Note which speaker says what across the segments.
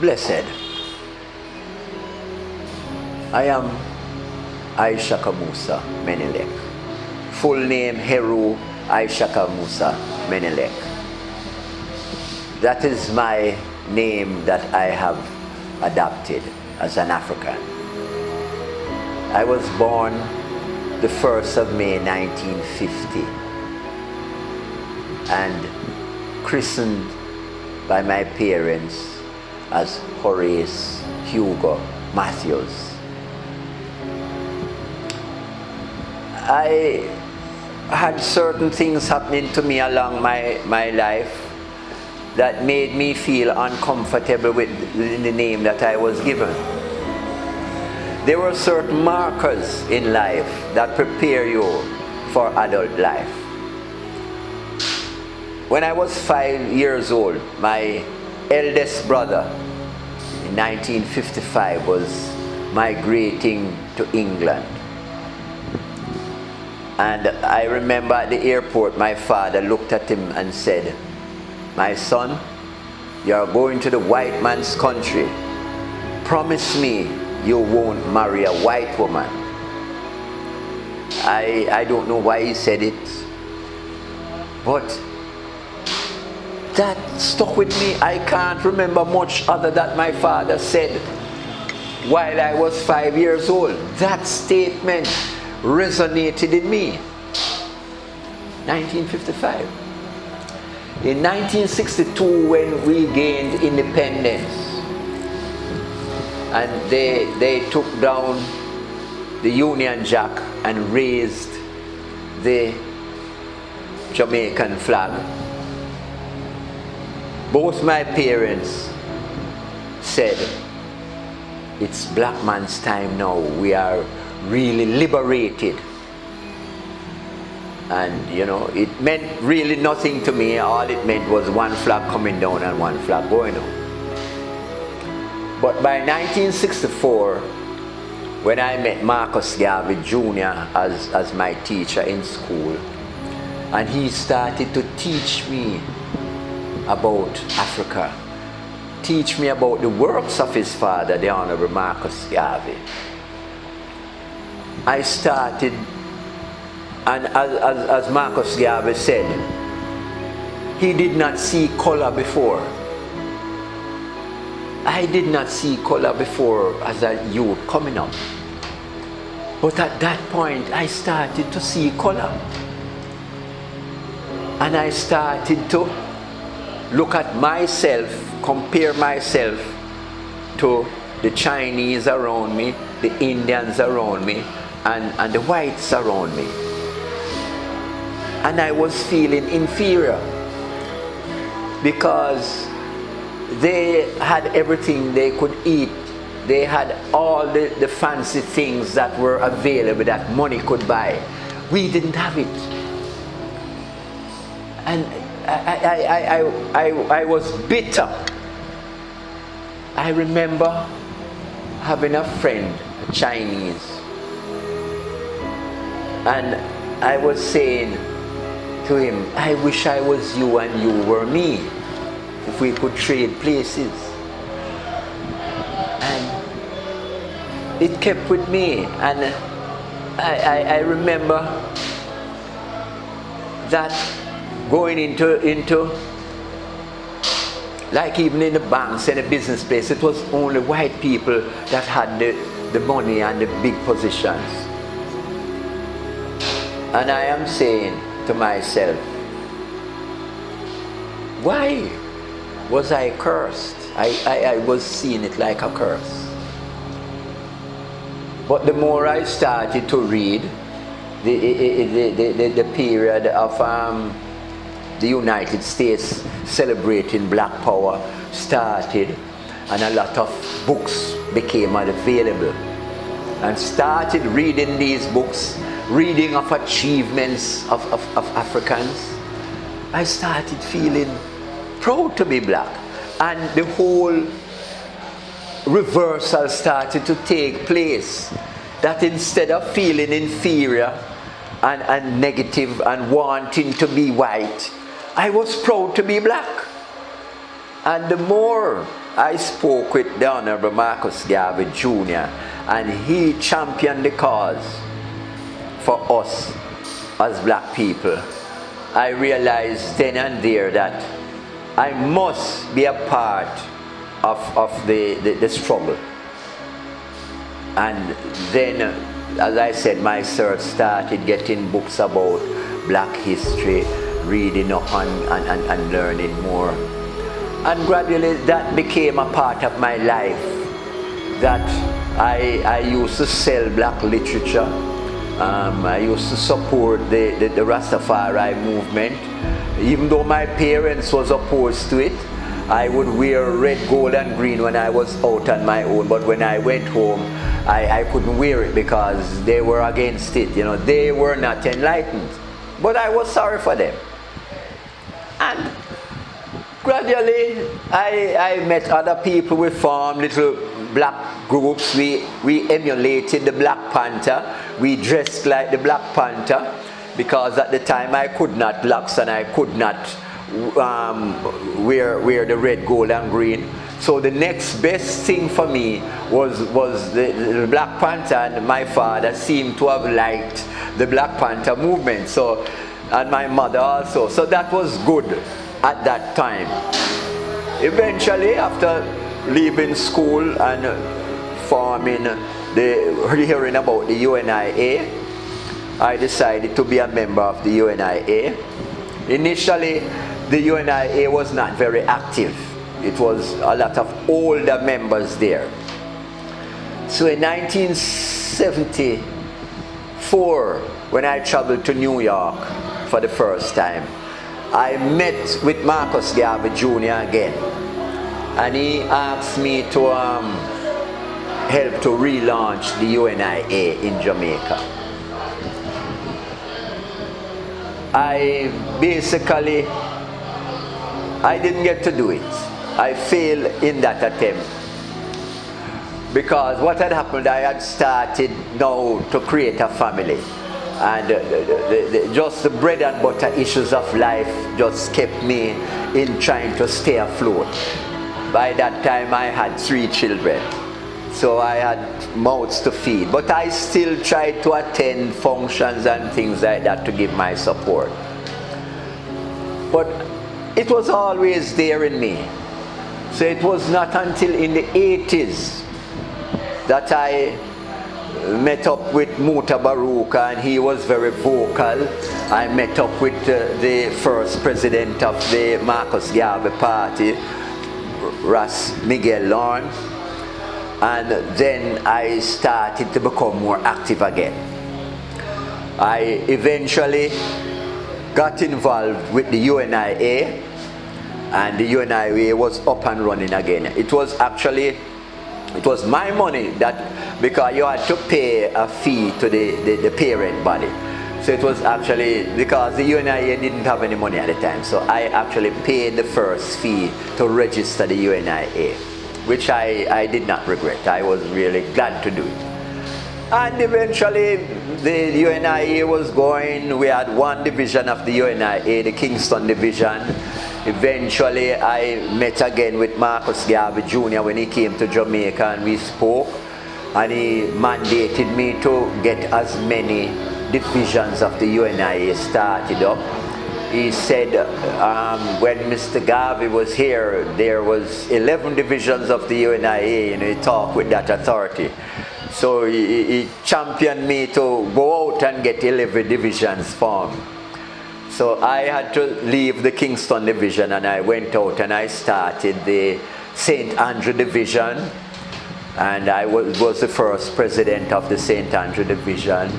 Speaker 1: Blessed. I am Ishaka Musa Menelik. Full name Heru Ishaka Musa Menelik. That is my name that I have adopted as an African. I was born the 1st of May 1950 and christened by my parents as Horace Hugo Matthews. I had certain things happening to me along my life that made me feel uncomfortable with the name that I was given. There were certain markers in life that prepare you for adult life. When I was 5 years old, my eldest brother in 1955 was migrating to England. And I remember at the airport, my father looked at him and said, "My son, you are going to the white man's country. Promise me you won't marry a white woman." I don't know why he said it, but that stuck with me. I can't remember much other that my father said while I was 5 years old. That statement resonated in me. 1955. In 1962, when we gained independence and they took down the Union Jack and raised the Jamaican flag, both my parents said, "It's black man's time now. We are really liberated." And you know, it meant really nothing to me. All it meant was one flag coming down and one flag going up. But by 1964, when I met Marcus Garvey Jr. as my teacher in school, and he started to teach me about Africa, teach me about the works of his father, the Honorable Marcus Garvey, I started, and as Marcus Garvey said, he did not see color before. I did not see color before as a youth coming up. But at that point, I started to see color. And I started to look at myself, compare myself to the Chinese around me, the Indians around me, and the whites around me. And I was feeling inferior because they had everything they could eat. They had all the fancy things that were available that money could buy. We didn't have it. And I was bitter. I remember having a friend, a Chinese, and I was saying to him, "I wish I was you and you were me, if we could trade places." And it kept with me, and I remember that going into like even in the banks and the business place, it was only white people that had the money and the big positions. And I am saying to myself, why was I cursed? I was seeing it like a curse. But the more I started to read the period of the United States celebrating Black Power started, and a lot of books became available, and started reading these books, reading of achievements of Africans, I started feeling proud to be black. And the whole reversal started to take place, that instead of feeling inferior and negative and wanting to be white, I was proud to be black. And the more I spoke with the Honorable Marcus Garvey Jr. and he championed the cause for us as black people. I realized then and there that I must be a part of the struggle. And then, as I said, my search started getting books about black history, reading up and learning more. And gradually that became a part of my life, that I used to sell black literature. I used to support the Rastafari movement. Even though my parents was opposed to it, I would wear red, gold and green when I was out on my own. But when I went home, I couldn't wear it because they were against it. You know, they were not enlightened. But I was sorry for them. And gradually, I met other people. We formed little black groups. We emulated the Black Panther. We dressed like the Black Panther because at the time I could not locks and I could not wear the red, gold and green. So the next best thing for me was the Black Panther, and my father seemed to have liked the Black Panther movement. So, and my mother also. So that was good at that time. Eventually, after leaving school and hearing about the UNIA, I decided to be a member of the UNIA. Initially, the UNIA was not very active. It was a lot of older members there. So in 1974, when I traveled to New York for the first time, I met with Marcus Garvey Jr. again. And he asked me to help to relaunch the UNIA in Jamaica. I didn't get to do it. I failed in that attempt. Because what had happened, I had started now to create a family. And just the bread and butter issues of life just kept me in trying to stay afloat. By that time I had 3 children. So I had mouths to feed. But I still tried to attend functions and things like that to give my support. But it was always there in me. So it was not until in the 80s that I met up with Muta Baruka, and he was very vocal. I met up with the first president of the Marcus Garvey party, Ras Miguel Lorne, and then I started to become more active again. I eventually got involved with the UNIA, and the UNIA was up and running again. It was my money, that because you had to pay a fee to the parent body. So it was actually because the UNIA didn't have any money at the time. So I actually paid the first fee to register the UNIA, which I did not regret. I was really glad to do it. And eventually the UNIA was going. We had one division of the UNIA, the Kingston division. Eventually I met again with Marcus Garvey Jr. when he came to Jamaica, and we spoke, and he mandated me to get as many divisions of the UNIA started up. He said when Mr. Garvey was here, there was 11 divisions of the UNIA, and he talked with that authority. So he championed me to go out and get 11 divisions formed. So I had to leave the Kingston division, and I went out and I started the St. Andrew division, and I was the first president of the St. Andrew division.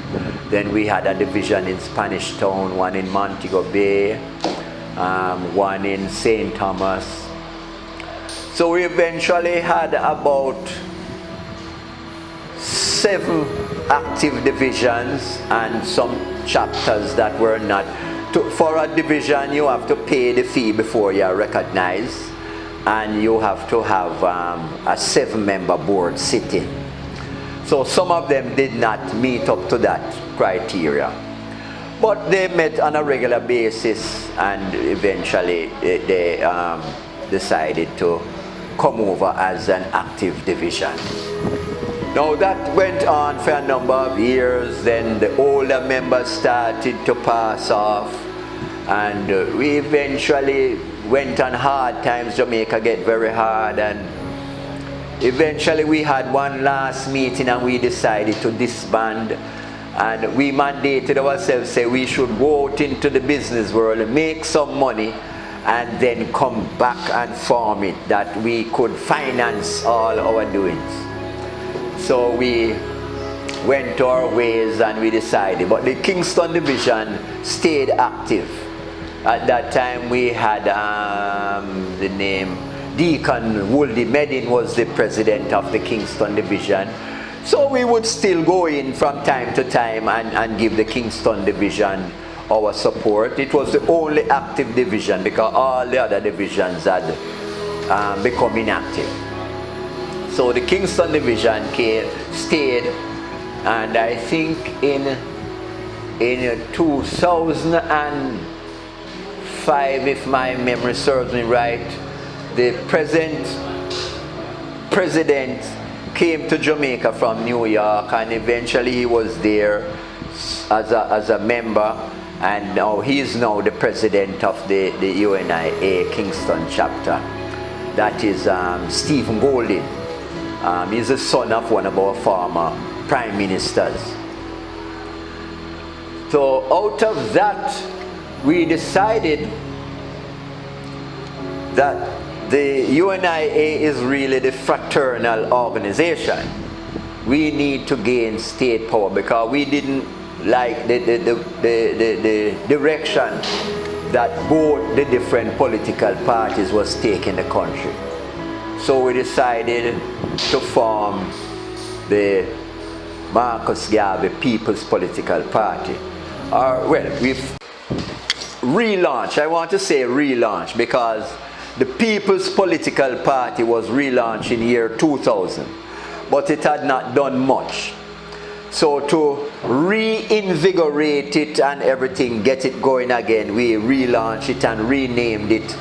Speaker 1: Then we had a division in Spanish Town, one in Montego Bay, one in St. Thomas. So we eventually had about 7 active divisions and some chapters that were not. For a division, you have to pay the fee before you are recognized, and you have to have a 7-member board sitting. So some of them did not meet up to that criteria, but they met on a regular basis, and eventually they decided to come over as an active division. Now that went on for a number of years. Then the older members started to pass off, and we eventually went on hard times. Jamaica get very hard, and eventually we had one last meeting and we decided to disband, and we mandated ourselves, say we should go out into the business world and make some money and then come back and form it, that we could finance all our doings. So we went our ways and we decided, but the Kingston division stayed active. At that time we had the name Deacon Wooldy Medin was the president of the Kingston division. So we would still go in from time to time and give the Kingston division our support. It was the only active division because all the other divisions had become inactive. So the Kingston division stayed, and I think in 2005, if my memory serves me right, the present president came to Jamaica from New York, and eventually he was there as a member, and now he is now the president of the UNIA Kingston chapter. That is Stephen Golding. He's the son of one of our former prime ministers. So out of that, we decided that the UNIA is really the fraternal organization. We need to gain state power because we didn't like the direction that both the different political parties was taking the country. So we decided to form the Marcus Garvey People's Political Party. We've relaunched. I want to say relaunch because the People's Political Party was relaunched in year 2000, but it had not done much. So to reinvigorate it and everything, get it going again, we relaunched it and renamed it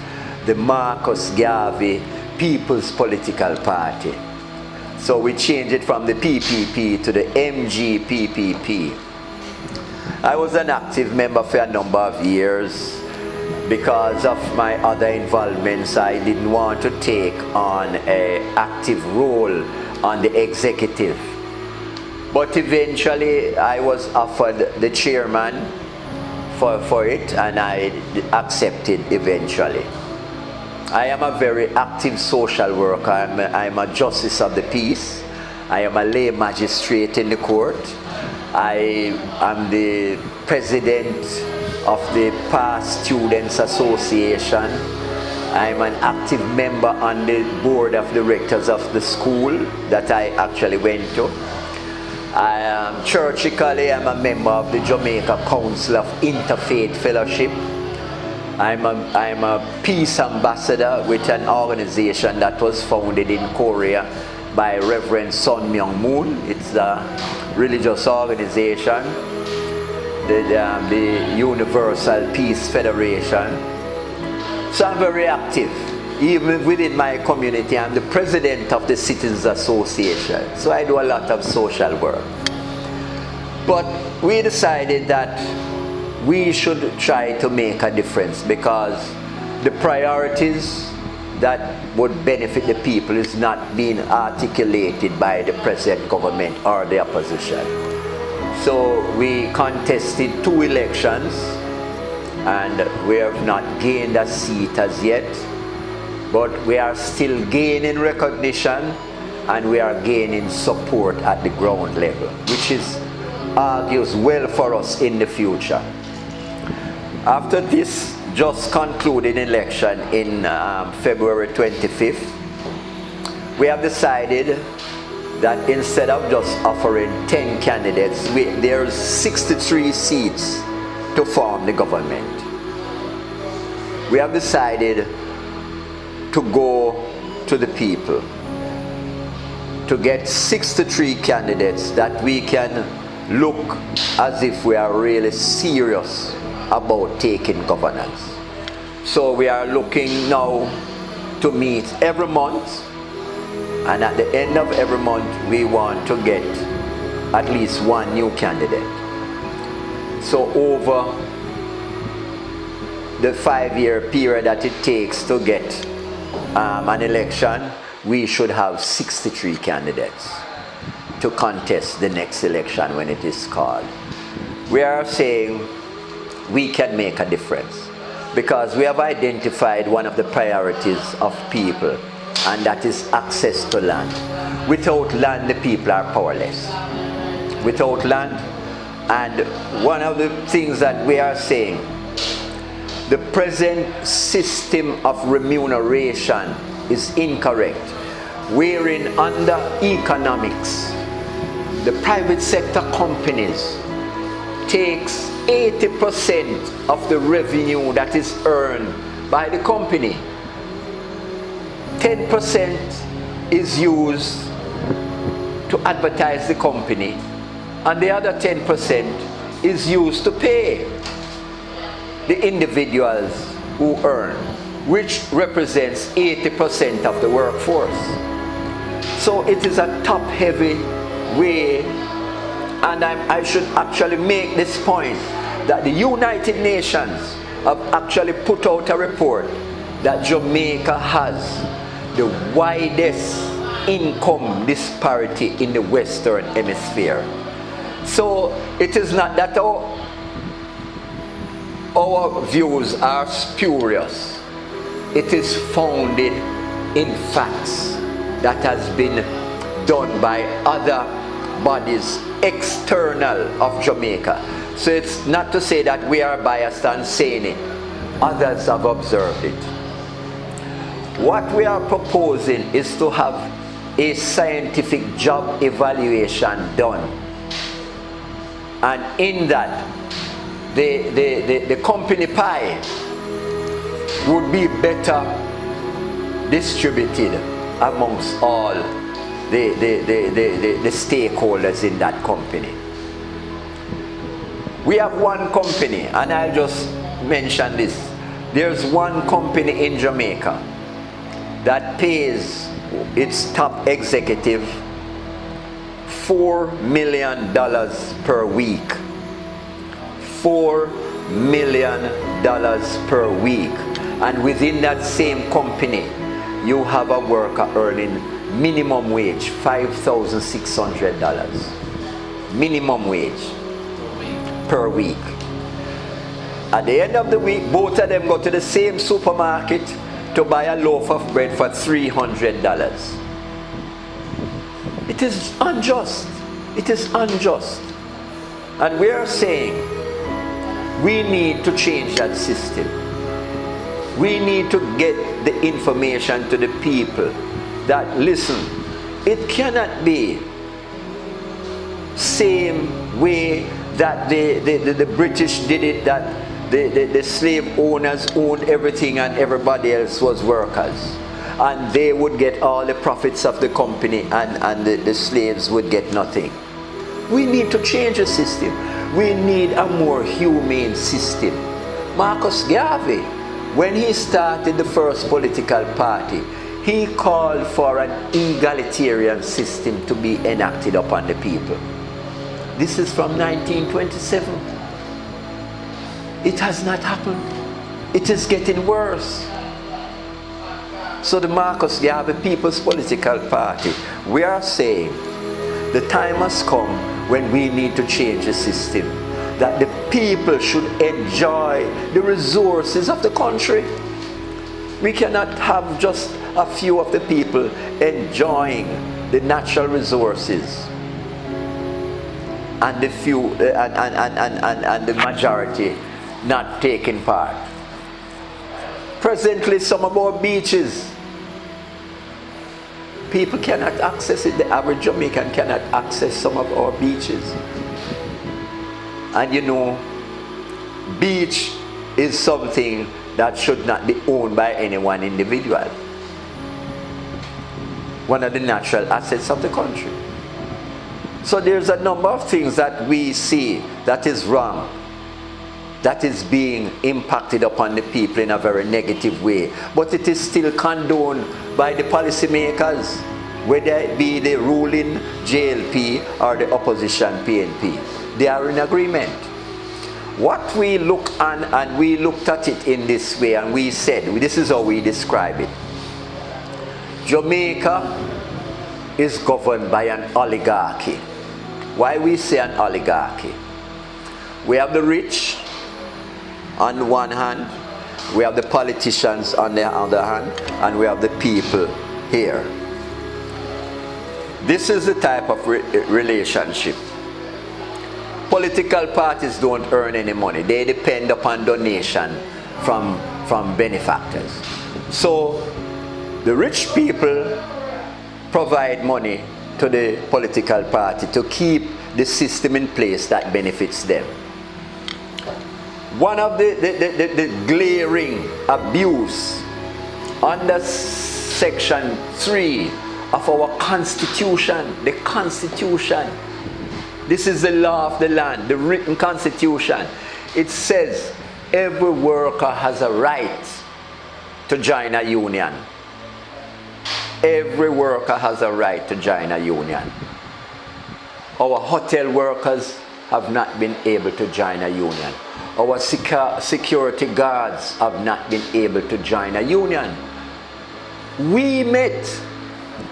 Speaker 1: the Marcus Garvey People's Political Party. So we changed it from the PPP to the MGPPP. I was an active member for a number of years. Because of my other involvements, I didn't want to take on an active role on the executive. But eventually I was offered the chairman for it, and I accepted eventually. I am a very active social worker. I'm a justice of the peace. I am a lay magistrate in the court. I am the president of the Past Students Association. I'm an active member on the board of directors of the school that I actually went to. Churchically, I'm a member of the Jamaica Council of Interfaith Fellowship. I'm a peace ambassador with an organization that was founded in Korea by Reverend Sun Myung Moon. It's a religious organization, the Universal Peace Federation. So I'm very active. Even within my community, I'm the president of the Citizens Association. So I do a lot of social work. But we decided that we should try to make a difference because the priorities that would benefit the people is not being articulated by the present government or the opposition. So we contested 2 elections and we have not gained a seat as yet, but we are still gaining recognition and we are gaining support at the ground level, which argues well for us in the future. After this just concluded election in February 25th, we have decided that instead of just offering 10 candidates, there's 63 seats to form the government. We have decided to go to the people, to get 63 candidates that we can look as if we are really serious about taking governance. So we are looking now to meet every month, and at the end of every month we want to get at least one new candidate. So over the 5-year period that it takes to get an election, we should have 63 candidates to contest the next election when it is called. We are saying we can make a difference because we have identified one of the priorities of people, and that is access to land. Without land, the people are powerless. Without land, and one of the things that we are saying, the present system of remuneration is incorrect, wherein under economics, the private sector companies takes 80% of the revenue that is earned by the company. 10% is used to advertise the company, and the other 10% is used to pay the individuals who earn, which represents 80% of the workforce. So it is a top-heavy way, and I should actually make this point that the United Nations have actually put out a report that Jamaica has the widest income disparity in the Western Hemisphere. So it is not that our views are spurious. It is founded in facts that has been done by other bodies external of Jamaica. So it's not to say that we are biased and saying it. Others have observed it. What we are proposing is to have a scientific job evaluation done. And in that, the company pie would be better distributed amongst all the stakeholders in that company. We have one company, and I'll just mention this. There's one company in Jamaica that pays its top executive $4 million per week. $4 million per week. And within that same company, you have a worker earning minimum wage, $5,600. Minimum wage per week. At the end of the week, both of them go to the same supermarket to buy a loaf of bread for $300. It is unjust. It is unjust. And we are saying we need to change that system. We need to get the information to the people that, listen, it cannot be same way that the British did it, that the slave owners owned everything and everybody else was workers. And they would get all the profits of the company, and the slaves would get nothing. We need to change the system. We need a more humane system. Marcus Garvey, when he started the first political party, he called for an egalitarian system to be enacted upon the people. This is from 1927. It has not happened. It is getting worse. So the Marcus Garvey People's Political Party, we are saying the time has come when we need to change the system, that the people should enjoy the resources of the country. We cannot have just a few of the people enjoying the natural resources and the few and the majority not taking part. Presently, some of our beaches, people cannot access it. The average Jamaican cannot access some of our beaches. And you know, beach is something that should not be owned by any one individual. One of the natural assets of the country. So there's a number of things that we see that is wrong. that is being impacted upon the people in a very negative way. But it is still condoned by the policymakers, whether it be the ruling JLP or the opposition PNP. They are in agreement. What we look on, and we looked at it in this way, and we said, this is how we describe it. Jamaica is governed by an oligarchy. Why we say an oligarchy? We have the rich on the one hand, we have the politicians on the other hand, and we have the people here. This is the type of relationship. Political parties don't earn any money. They depend upon donation from benefactors. So the rich people provide money to the political party to keep the system in place that benefits them. One of the glaring abuse under section 3 of our constitution, the constitution, this is the law of the land, the written constitution. It says every worker has a right to join a union. Every worker has a right to join a union. Our hotel workers have not been able to join a union. Our security guards have not been able to join a union. We met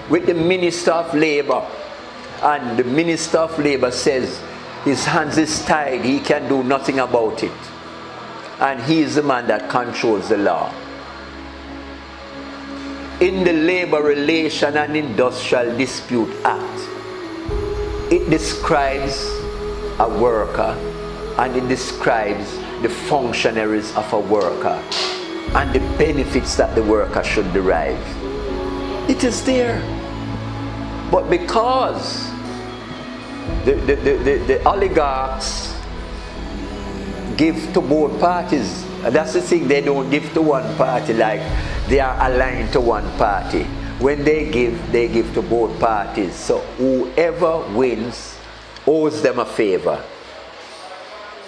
Speaker 1: with the Minister of Labour, and the Minister of Labour says his hands is tied, he can do nothing about it. And he is the man that controls the law. In the Labour Relation and Industrial Dispute Act, it describes a worker, and it describes the functionaries of a worker and the benefits that the worker should derive. It is there. But because the oligarchs give to both parties, and that's the thing, they don't give to one party like they are aligned to one party. When they give to both parties. So whoever wins owes them a favor.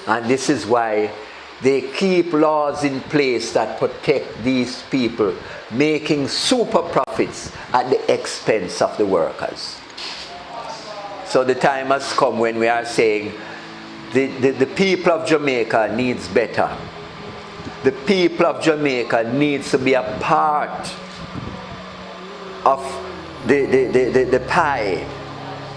Speaker 1: And this is why they keep laws in place that protect these people, making super profits at the expense of the workers. So the time has come when we are saying the people of Jamaica needs better. The people of Jamaica needs to be a part of the pie,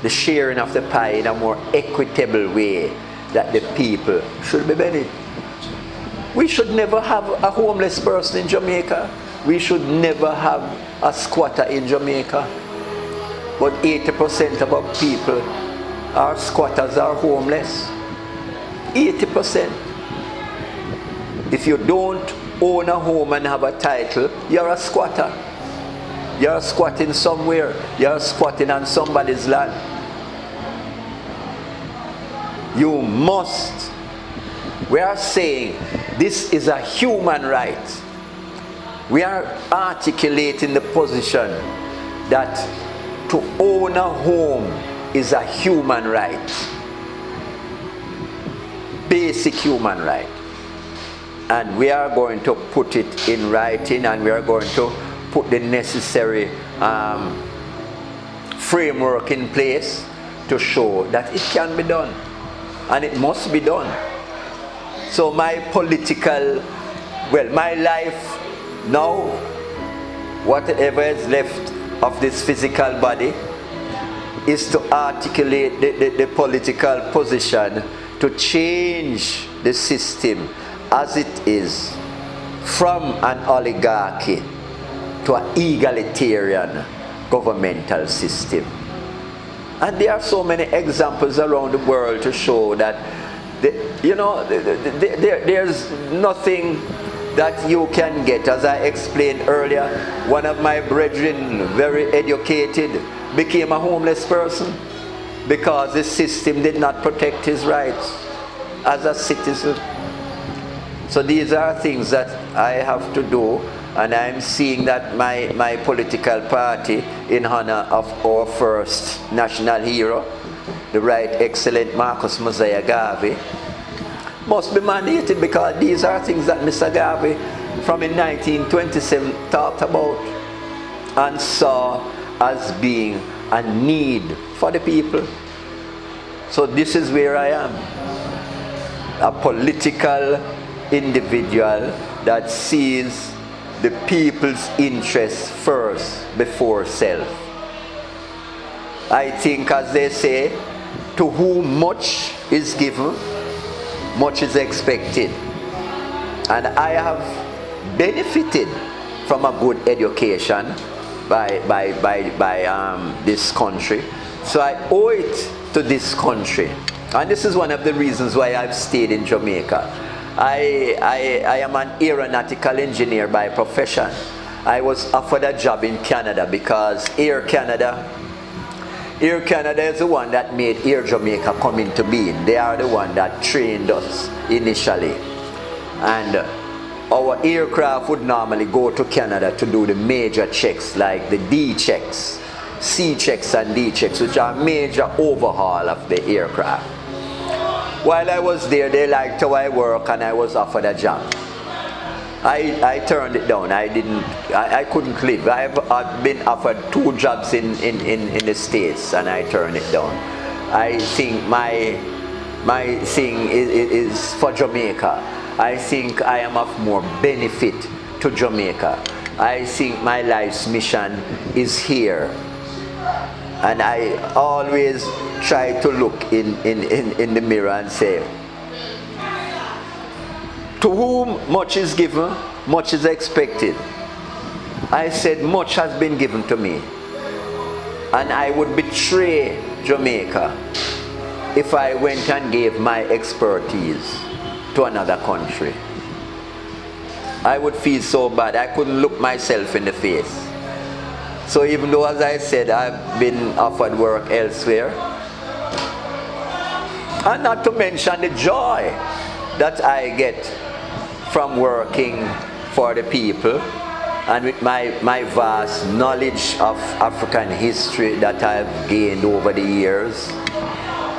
Speaker 1: the sharing of the pie in a more equitable way that the people should be benefited. We should never have a homeless person in Jamaica. We should never have a squatter in Jamaica. But 80% of our people are squatters, are homeless. 80%. If you don't own a home and have a title, you're a squatter. You're squatting somewhere. You're squatting on somebody's land. You must. We are saying this is a human right. We are articulating the position that to own a home is a human right. Basic human right. And we are going to put it in writing, and we are going to put the necessary framework in place to show that it can be done. And it must be done. So my political, my life now, whatever is left of this physical body, is to articulate the political position to change the system as it is from an oligarchy to an egalitarian governmental system. And there are so many examples around the world to show that, there's nothing that you can get. As I explained earlier, one of my brethren, very educated, became a homeless person because the system did not protect his rights as a citizen. So these are things that I have to do, and I'm seeing that my political party, in honor of our first national hero, the Right Excellent Marcus Mosiah Garvey, must be mandated, because these are things that Mr. Garvey from in 1927 talked about and saw as being a need for the people. So this is where I am, a political individual that sees the people's interests first before self. I think, as they say, to whom much is given, much is expected. And I have benefited from a good education by this country. So I owe it to this country. And this is one of the reasons why I've stayed in Jamaica. I am an aeronautical engineer by profession. I was offered a job in Canada because Air Canada is the one that made Air Jamaica come into being. They are the one that trained us initially. And our aircraft would normally go to Canada to do the major checks, like the D checks, C checks and D checks, which are major overhaul of the aircraft. While I was there, they liked how I work, and I was offered a job. I turned it down. I couldn't live. I've been offered 2 jobs in the States, and I turned it down. I think my thing is for Jamaica. I think I am of more benefit to Jamaica. I think my life's mission is here. And I always try to look in the mirror and say, to whom much is given, much is expected. I said, much has been given to me. And I would betray Jamaica if I went and gave my expertise to another country. I would feel so bad. I couldn't look myself in the face. So even though, as I said, I've been offered work elsewhere, and not to mention the joy that I get from working for the people, and with my vast knowledge of African history that I've gained over the years,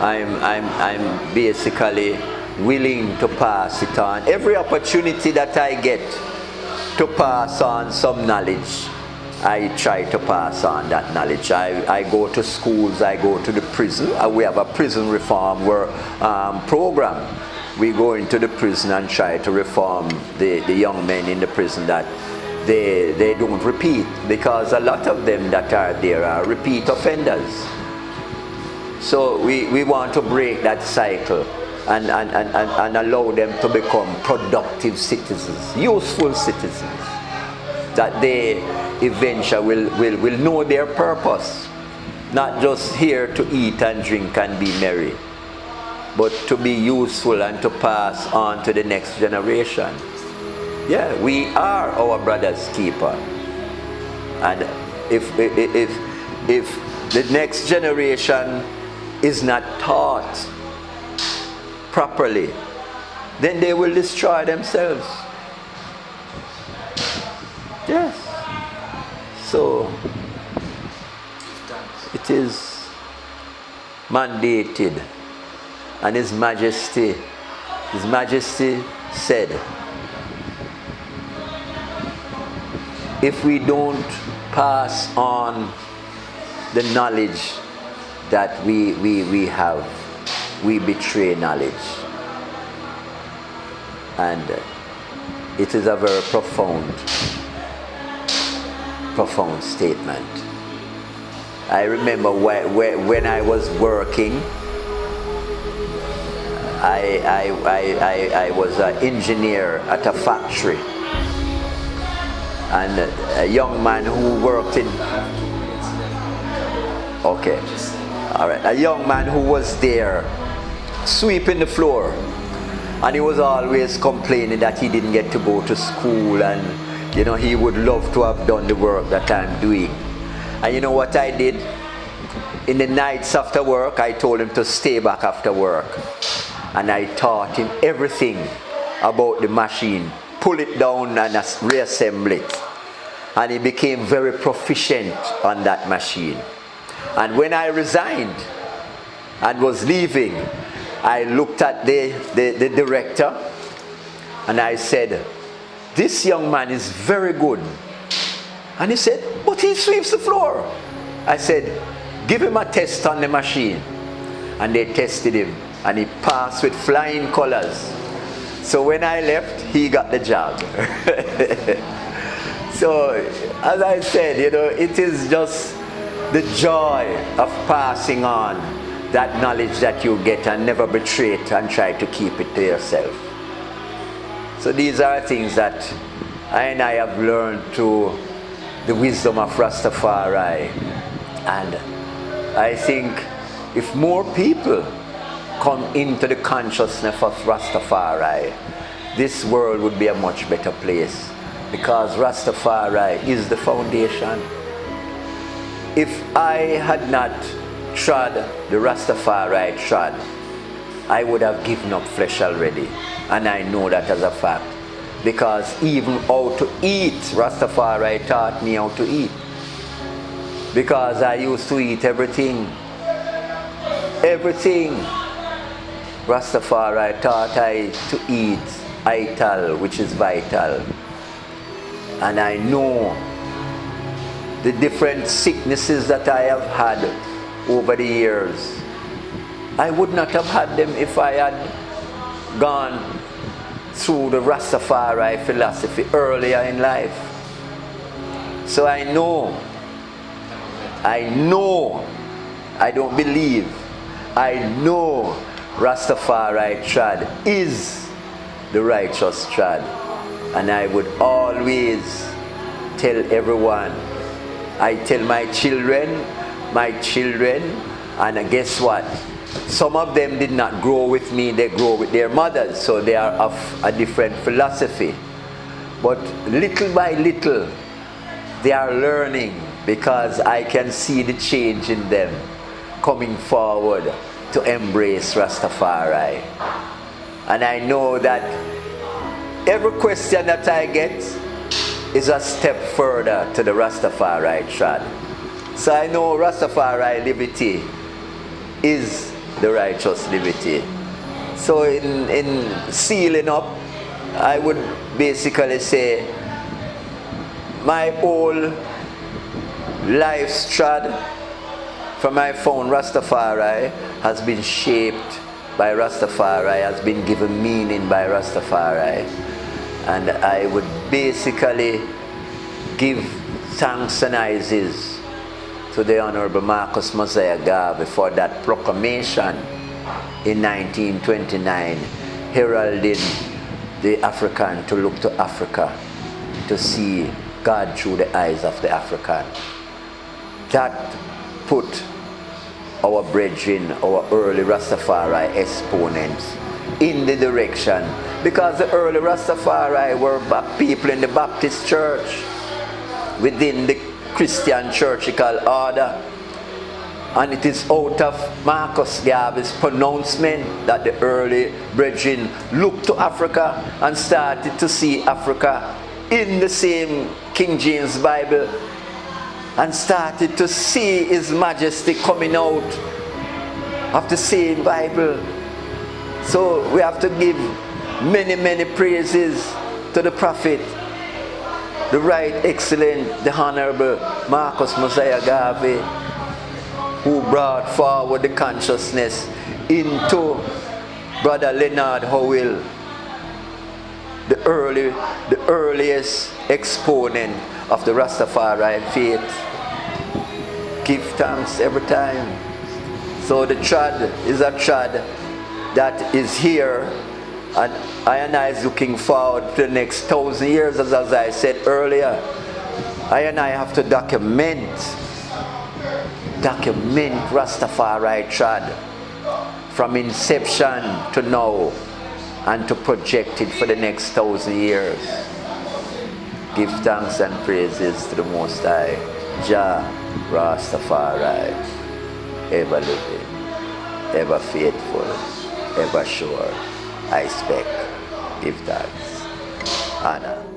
Speaker 1: I'm basically willing to pass it on. Every opportunity that I get to pass on some knowledge, I try to pass on that knowledge. I go to schools, I go to the prison. We have a prison reform program. We go into the prison and try to reform the young men in the prison, that they don't repeat, because a lot of them that are there are repeat offenders. So we want to break that cycle and allow them to become productive citizens, useful citizens, that they eventually will know their purpose, not just here to eat and drink and be merry, but to be useful and to pass on to the next generation. Yeah, we are our brother's keeper. And if the next generation is not taught properly, then they will destroy themselves. Yes. So it is mandated, and His Majesty said, if we don't pass on the knowledge that we have, we betray knowledge. And it is a very profound statement. I remember when I was working, I was an engineer at a factory, and a young man who worked in, okay, all right, a young man who was there sweeping the floor, and he was always complaining that he didn't get to go to school, and you know, he would love to have done the work that I'm doing. And you know what I did? In the nights after work, I told him to stay back after work, and I taught him everything about the machine, pull it down and reassemble it. And he became very proficient on that machine. And when I resigned and was leaving, I looked at the director and I said, this young man is very good. And he said, but he sweeps the floor. I said, give him a test on the machine. And they tested him and he passed with flying colors. So when I left, he got the job. So as I said, it is just the joy of passing on that knowledge that you get and never betray it and try to keep it to yourself. So these are things that I have learned through the wisdom of Rastafari. And I think if more people come into the consciousness of Rastafari, this world would be a much better place, because Rastafari is the foundation. If I had not trod the Rastafari trod, I would have given up flesh already. And I know that as a fact, because even how to eat, Rastafari taught me how to eat. Because I used to eat everything. Everything. Rastafari taught I to eat ital, which is vital. And I know the different sicknesses that I have had over the years. I would not have had them if I had gone through the Rastafari philosophy earlier in life. So I know, I don't believe, I know Rastafari trad is the righteous trad. And I would always tell everyone, I tell my children, and guess what? Some of them did not grow with me, they grow with their mothers, so they are of a different philosophy. But little by little, they are learning, because I can see the change in them coming forward to embrace Rastafari. And I know that every question that I get is a step further to the Rastafari trad. So I know Rastafari liberty is the righteous liberty. So in sealing up, I would basically say my whole life's trad from my phone Rastafari has been shaped by Rastafari, has been given meaning by Rastafari. And I would basically give thanks and praises to the Honorable Marcus Mosiah Garvey for that proclamation in 1929, heralding the African to look to Africa, to see God through the eyes of the African. That put our brethren, our early Rastafari exponents in the direction, because the early Rastafari were people in the Baptist church, within the Christian churchical order. And it is out of Marcus Garvey's pronouncement that the early brethren looked to Africa and started to see Africa in the same King James Bible, and started to see His Majesty coming out of the same Bible. So we have to give many praises to the prophet, the right excellent, the Honorable Marcus Mosiah Garvey, who brought forward the consciousness into Brother Leonard Howell, the earliest exponent of the Rastafari faith. Give thanks every time. So the trad is a trad that is here, and I is looking forward to the next 1,000 years, as I said earlier. I have to document Rastafari trad from inception to now, and to project it for the next 1,000 years. Give thanks and praises to the Most High, Jah Rastafari, ever living, ever faithful, ever sure. I speak. Give thanks. Honor.